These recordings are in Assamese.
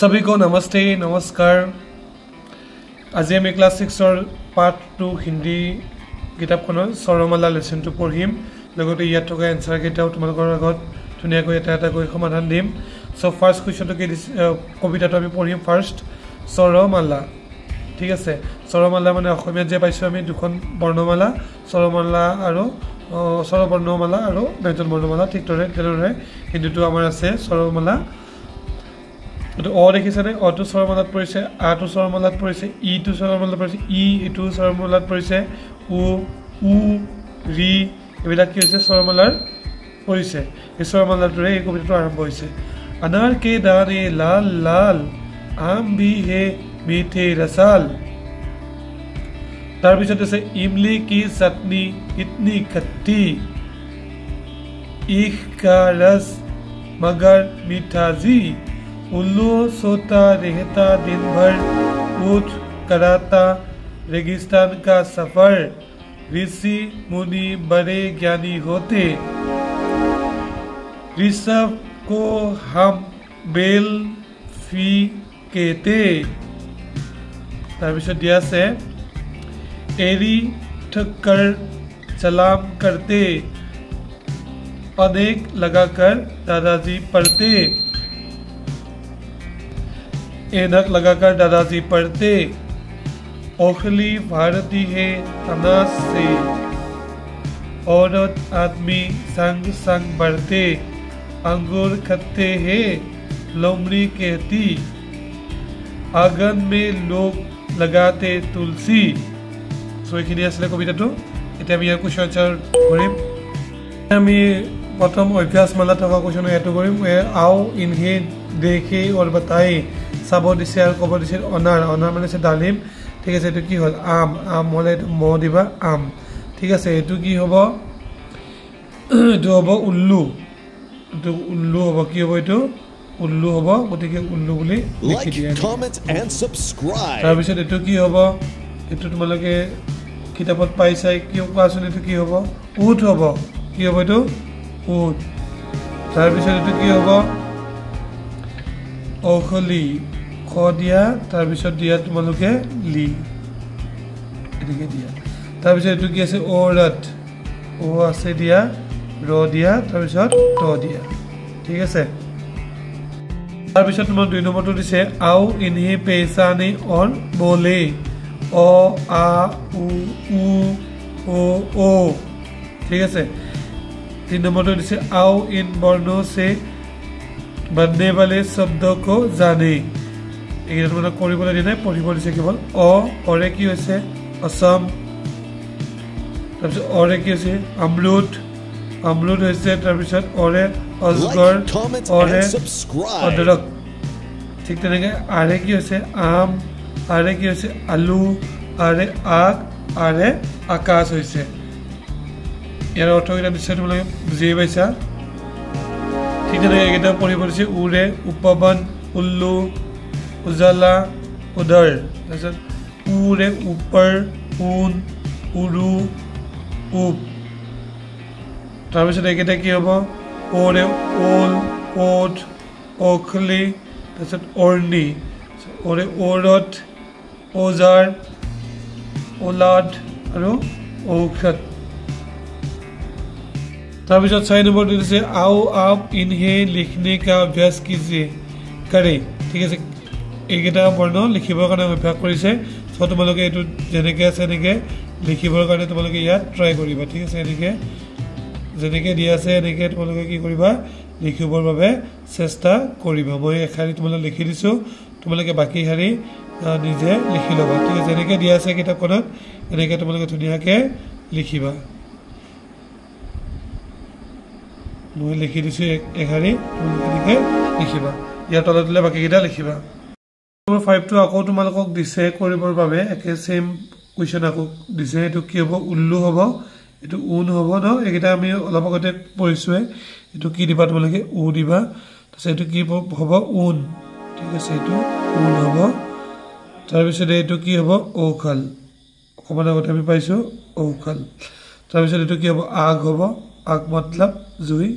सभी को नमस्ते नमस्कार। आज आम क्लास 6 पार्ट 2 हिंदी किताबखনৰ স্বৰমালা লেसन 2 পঢ়িম। লগতে ইয়াত থকা এনসাৰ কেইটাও তোমালোকৰ আগত ধুনীয়াকৈ এটা কৈ সমাধান দিম। সো ফাৰ্স্ট কোৱেশ্চনটো কি কবিতাটো আমি পঢ়িম। ফাৰ্স্ট স্বৰমালা, ঠিক আছে। স্বৰমালা মানে অসমীয়াত যে পাইছো আমি দুখন বৰ্ণমালা, স্বৰমালা আৰু স্বৰবৰ্ণমালা আৰু ব্যঞ্জন বৰ্ণমালা। ঠিক তেনেদৰে হিন্দীটো আমাৰ আছে স্বৰমালা। तो अ देखिछाने अ टु स्वरमालात परिছে, आ टु स्वरमालात परिছে, इ टु स्वरमालात परिছে, इ इटु स्वरमालात परिছে, उ रि एबिला কি হৈছে स्वरमालार परिছে। এই स्वरमालाটোৰে এই কবিতাটো আৰম্ভ হৈছে। अनार के दाने लाल लाल आम भी है मीठे रसाल। तार पिছত আছে इमली की चटनी इतनी खट्टी, इख का रस मगर मीठा जी, उल्लू सोता रहता दिन भर, ऊँट कराता रेगिस्तान का सफर, ऋषि मुनि बड़े ज्ञानी होते, ऋषभ को हम बेल फी कहते। तारपिছত दिया से एरी ठक्कर सलाम करते, अनेक लगाकर दादाजी पढ़ते, ऐनक लगाकर दादाजी पढ़ते, ओखली भारती है अनाज से, औरत आदमी संग संग बढ़ते, अंगूर खत्ते हैं लोमड़ी कहती, आंगन में लोग लगाते तुलसी। सो এইখিনি আসলে কবিতাটো। এতিয়া আমি ইয়াৰ কুৱেশ্যন আনসাৰ কৰিম। আমি प्रथम अभ्यास माला থকা কুৱেশ্যন এটো কৰিম। आओ इन्हें देखे और बताए। চাব দিছে আৰু কব দিছে অনাৰ। অনাৰ মানে আছে ডালিম, ঠিক আছে। এটো কি হল আম, আম হলে এটো ম দিবা আম, ঠিক আছে। এটো কি হ'ব, এটো হ'ব উল্লু, এটো উল্লু হ'ব। কি হ'ব এটো উল্লু হ'ব, গতিকে উল্লু বুলি লিখি দিয়া। তাৰ পিছত এটো কি হ'ব, এটো তোমালোকে কিতাপত পাইছাই, কি কোৱাচোন এটো কি হ'ব, উট হ'ব। কি হ'ব এটো উট। তাৰ পিছত এটো কি হ'ব ओखली ख दिया, तार पिছত दिया তোমালোকে লি, এদিকে দিয়া। তার পিছত এটো কি আছে औरत, ও আছে দিয়া, র দিয়া, তার পিছত ত দিয়া, ঠিক আছে। তার পিছত তোমাৰ 2 নম্বৰটো দিছে आओ इन्हें पहचाने और बोले, अ आ उ ओ, ঠিক আছে। 3 নম্বৰটো দিছে आओ इन वर्णों से बनने वाले शब्दों को जाने। এইটা তোমরা কৰিবলৈ দিনে পঢ়িব দিছে কেৱল। অ অৰে কি হৈছে অসম, তাৰপিছত অৰে কি হৈছে আমৰুদ, আমৰুদ হৈছে। তাৰপিছত অৰে অজগৰ, অৰে অদৰক, ঠিক তেনেকৈ আৰে কি হৈছে আম, আৰে কি হৈছে আলু, আৰে আগ, আৰে আকাশ হৈছে। ইয়াৰ অৰ্থকেইটা নিশ্চয় তোমালোকে বুজিয়ে পাইছা। ঠিক তেনেকৈ এইকেইটা পঢ়িব দিছে উৰে উপবন, উল্লু, উজালা, উদৰ। তাৰপিছত উৰে ওপৰ, ঊন, উৰু, উপ। তাৰপিছত এইকেইটা কি হ'ব ওৰে ওল, ওঠ, ওখলি, তাৰপিছত অৰ্ণি, ওৰে ঔৰত, ওজাৰ, ওলাদ আৰু ঔষধ। তাৰপিছত 6 নম্বৰটো দিছে आओ आप इन्हें लिखने का अभ्यास कीजिए करे, ঠিক আছে। এইকেইটা বৰ্ণ লিখিবৰ কাৰণে অভ্যাস কৰিছে। সো তোমালোকে এইটো যেনেকৈ আছে এনেকৈ লিখিবৰ কাৰণে তোমালোকে ইয়াত ট্ৰাই কৰিবা, ঠিক আছে। এনেকৈ যেনেকৈ দিয়া আছে এনেকৈ তোমালোকে কি কৰিবা লিখিবৰ বাবে চেষ্টা কৰিবা। মই এশাৰী তোমালোকে লিখি দিছোঁ, তোমালোকে বাকী শাৰী নিজে লিখি ল'বা, ঠিক আছে। যেনেকৈ দিয়া আছে কিতাপখনত এনেকৈ তোমালোকে ধুনীয়াকৈ লিখিবা। মই লিখি দিছোঁ এশাৰী, তোমালোকে এনেকৈ লিখিবা। ইয়াৰ তলত দিলে বাকীকেইটা লিখিবা। নম্বৰ 5টো আকৌ তোমালোকক দিছে কৰিবৰ বাবে, একে সেম কুৱেশ্যন আকৌ দিছে। এইটো কি হ'ব উল্লু হ'ব, এইটো ঊন হ'ব ন। এইকেইটা আমি অলপ আগতে পঢ়িছোঁৱে। এইটো কি দিবা তোমালোকে উ দিবা। তাৰপিছত এইটো কি হ'ব ঊন, ঠিক আছে। এইটো ঊন হ'ব। তাৰপিছত এইটো কি হ'ব ঔষাল, অকণমান আগতে আমি পাইছোঁ ঔষাল। তাৰপিছত এইটো কি হ'ব আগ হ'ব, আগ মতলব জুই।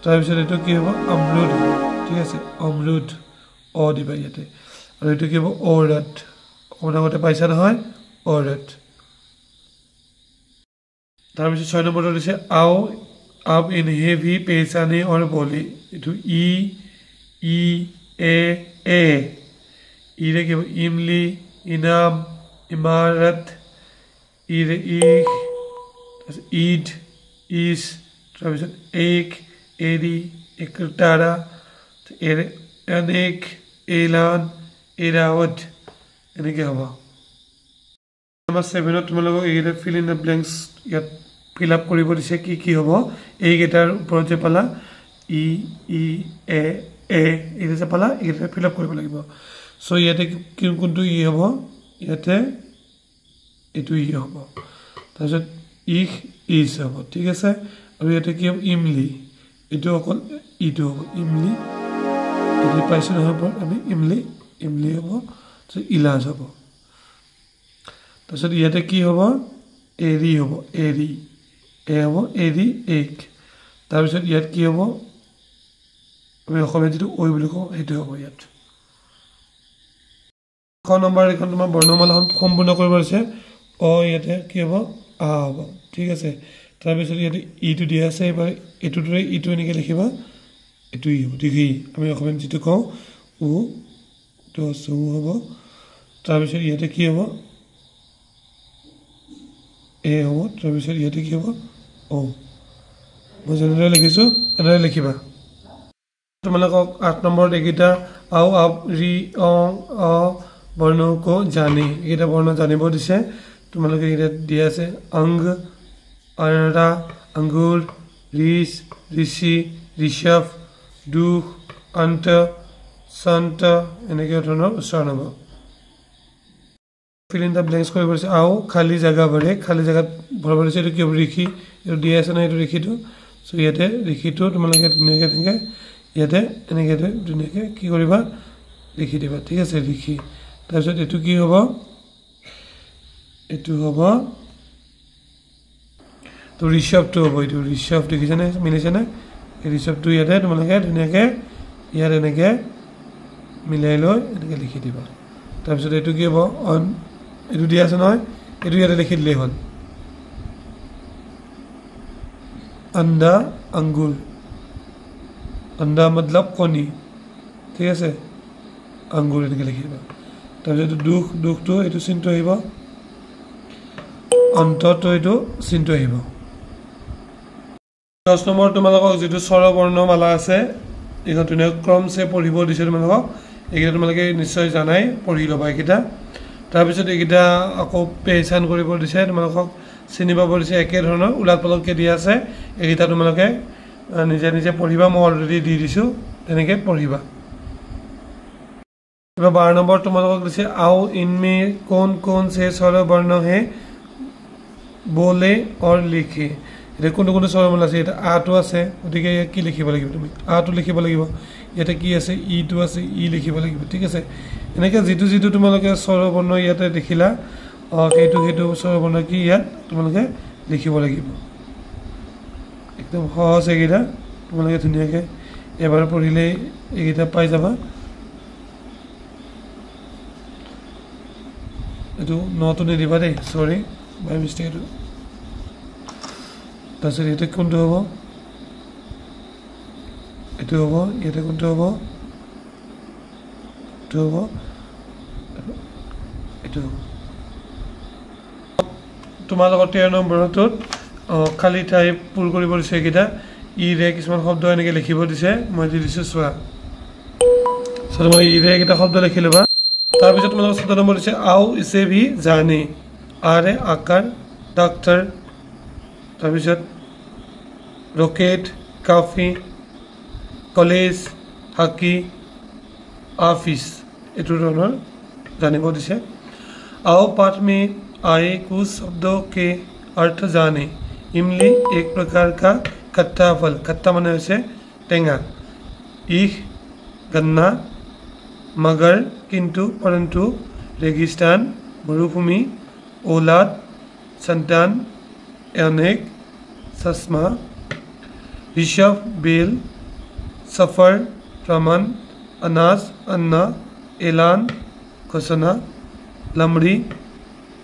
তাৰপিছত এইটো কি হ'ব অমৰুদ, ঠিক আছে। অমৰুদ অ দিবা ইয়াতে আৰু এটো কি হ'ব অৰত অকমান আগতে পাইছা নহয় অৰত তাৰ পিছত 6 নম্বৰটো দিছে আও আপ ইন হেভি পেচানে অৰ বলি এটো ই এ ইৰে কি হ'ব ইমলি ইনাম ইমাৰত ইৰে ঈদ ইস তাৰপিছত এক এৰি একতাৰা এৰে অনেক এলান এৰাৱত এনেকৈ হ'ব নম্বৰ 7 তোমালোকক এইকেইটা ফিল ইন দ্য ব্লেংকছ ইয়াত ফিল আপ কৰিব দিছে কি হ'ব এইকেইটাৰ ওপৰত যে পালা ই এ এইটো যে পালা এইকেইটা ফিল আপ কৰিব লাগিব চ' ইয়াতে কোনটো ই হ'ব ইয়াতে এইটো ই হ'ব তাৰপিছত ইজ হ'ব ঠিক আছে আৰু ইয়াতে কি হ'ব ইমলি এইটো অকল ইটো হ'ব ইমলি এইটো পাইছোঁ নহয় আমি ইমলি হ'ব তাৰপিছত ইলাজ হ'ব তাৰপিছত ইয়াতে কি হ'ব এৰি হ'ব এৰি হ'ব এৰি এক তাৰপিছত ইয়াত কি হ'ব আমি অসমীয়া যিটো ঐ বুলি কওঁ সেইটো হ'ব ইয়াত নম্বৰ এখন তোমাৰ বৰ্ণমালাখন সম্পূৰ্ণ কৰিব আছে ইয়াতে কি হ'ব আ হ'ব ঠিক আছে তাৰপিছত ইয়াতে ইটো দিয়া আছে এবাৰ এইটো দৰে ইটো এনেকৈ লিখিবা এইটো ই হ'ব দীঘি আমি অসমীয়াত যিটো কওঁ উ তো উ হ'ব তাৰপিছত ইয়াতে কি হ'ব এ হ'ব তাৰপিছত ইয়াতে কি হ'ব অ মই যেনেদৰে লিখিছোঁ এনেদৰে লিখিবা তোমালোকক 8 নম্বৰত এইকেইটা আও আপ ৰি অং অ বৰ্ণক জানি এইকেইটা বৰ্ণ জানিব দিছে তোমালোকে এইকেইটা দিয়া আছে অংগ অৰা আঙ্গুৰ ঋষ ঋষি ঋষভ দুখ অন্ত সন্ত এনেকৈ ধৰণৰ উচ্চাৰণ হ'ব ফিল ইন দ্য ব্লেংকছ কৰিব দিছে আও খালী জেগা ভৰে খালী জেগাত ভৰাব দিছে এইটো কি হ'ব ঋষি এইটো দিয়া আছে নহয় এইটো ঋষিটো চ' ইয়াতে ঋষিটো তোমালোকে ধুনীয়াকৈ তেনেকৈ ইয়াতে এনেকৈ ধুনীয়াকৈ কি কৰিবা লিখি দিবা ঠিক আছে ঋষি তাৰপিছত এইটো কি হ'ব এইটো হ'ব তো ঋষভটো হ'ব এইটো ঋষভ দেখিছেনে মিলিছেনে এই ঋষভটো ইয়াতে তোমালোকে ধুনীয়াকৈ ইয়াত এনেকৈ মিলাই লৈ এনেকৈ লিখি দিবা তাৰপিছত এইটো কি হ'ব অন এইটো দিয়া আছে নহয় এইটো ইয়াতে লিখি দিলেই হ'ল আন্দা আঙ্গুৰ আন্দা মতলব কণী ঠিক আছে আঙ্গুৰ এনেকৈ লিখি দিবা তাৰপিছত দুখটো এইটো চিনটো আহিব অন্তটো এইটো চিনটো আহিব 10 নম্বৰ তোমালোকক যিটো স্বৰবৰ্ণমালা আছে এইখন ধুনীয়াকৈ ক্ৰমছে পঢ়িব দিছে তোমালোকক এইকেইটা তোমালোকে নিশ্চয় জানাই পঢ়ি ল'বা এইকেইটা তাৰপিছত এইকেইটা আকৌ পেচান কৰিব দিছে তোমালোকক চিনি পাব দিছে একে ধৰণৰ উলাট পালটকৈ দিয়া আছে এইকেইটা তোমালোকে নিজে নিজে পঢ়িবা মই অলৰেডি দি দিছোঁ তেনেকৈ পঢ়িবা এবার 12 নম্বর তোমালোকক দিছে आओ इनमें कौन कौन से स्वर वर्ण है बोले और लिखे এটা কোন কোন স্বৰ বৰ্ণ আছে এটা আটো আছে গতিকে কি লিখিব লাগিব তুমি আটো লিখিব লাগিব ইয়াতে কি আছে ইটো আছে ই লিখিব লাগিব ঠিক আছে এনেকৈ যেটো যেটো তোমালোকে স্বৰ বৰ্ণ ইয়াতে দেখিলা সেইটো স্বৰ বৰ্ণ কি ইয়াত তোমালোকে লিখিব লাগিব একদম সহজ এইকেইটা তোমালোকে ধুনীয়াকৈ এবাৰ পঢ়িলে এইকেইটা পাই যাবা এইটো নটো নিদিবা দেই সৰি বাই মিষ্টেক এইটো তাৰপিছত এইটো কোনটো হ'ব এইটো হ'ব ইয়াতে কোনটো হ'ব এইটো হ'ব এইটো তোমালোকৰ 13 নম্বৰটোত খালী ঠাই পূৰ কৰিব দিছে এইকেইটা ইৰে কিছুমান শব্দ এনেকৈ লিখিব দিছে মই দি দিছোঁ চোৱা চ' মই ইৰে এইকেইটা শব্দ লিখি ল'বা তাৰপিছত তোমালোকৰ 14 নম্বৰ দিছে आओ इसे भी जाने आरे आकार डॉक्टर তাৰপিছত रॉकेट काफी कॉलेज हॉकी ऑफिस এইটো ধৰণৰ জানিব দিছে आओ पाठ में आए कुछ शब्दों के अर्थ जाने इमली एक प्रकार का खट्टा फल खट्टा माने হৈছে টেঙা इख गन्ना मगर किंतु परंतु रेगिस्तान मरुभूमि औलाद संतान अनेक चश्मा ऋषभ बेल सफर प्रमाण अनाज अन्ना, एलान घोषणा, लमड़ी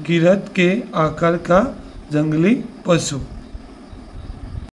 गिरहत के आकार का जंगली पशु।